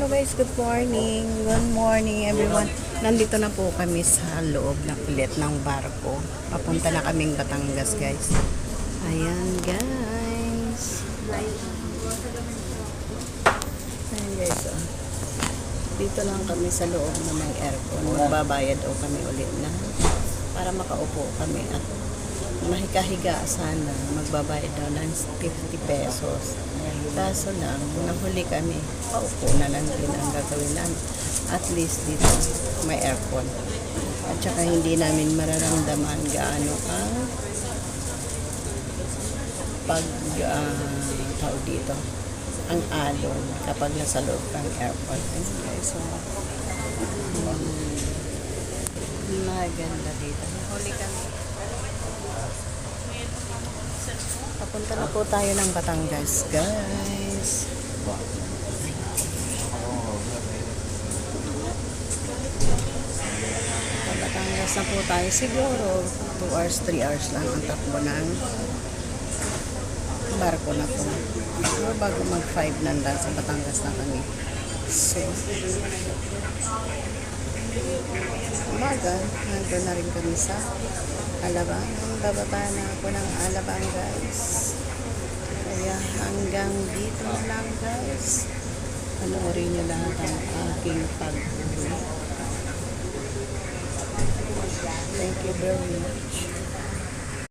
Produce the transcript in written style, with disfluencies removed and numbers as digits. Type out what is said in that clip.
Hello guys, good morning. Good morning everyone. Nandito na po kami sa loob ng ulit ng barko. Papunta na kaming Batangas guys. Ayan guys. Ayan guys. Oh. Dito lang kami sa loob na may aircon. Magbabayad o kami ulit na para makaupo kami at mahikahiga sana. Magbabayad daw ng 50 pesos. Kaso lang, nahuli kami. Paupo na lang din ang gagawin namin. At least dito may aircon. At saka hindi namin mararamdaman gaano ang tao dito. Ang alon kapag nasa loob ng aircon. Okay, so, maganda dito. Nahuli kami. Papunta na po tayo ng Batangas, guys. Batangas na po tayo. Siguro 2 hours, 3 hours lang ang takbo ng barko na po. Siguro bago mag 5 nandan sa Batangas na kami. So, umaga, nandun na rin kami sa Alabang. Bababa na ako ng Alabang guys. Kaya hanggang dito lang guys. Panoorin nyo lahat ang aking pag-uwi. Thank you very much.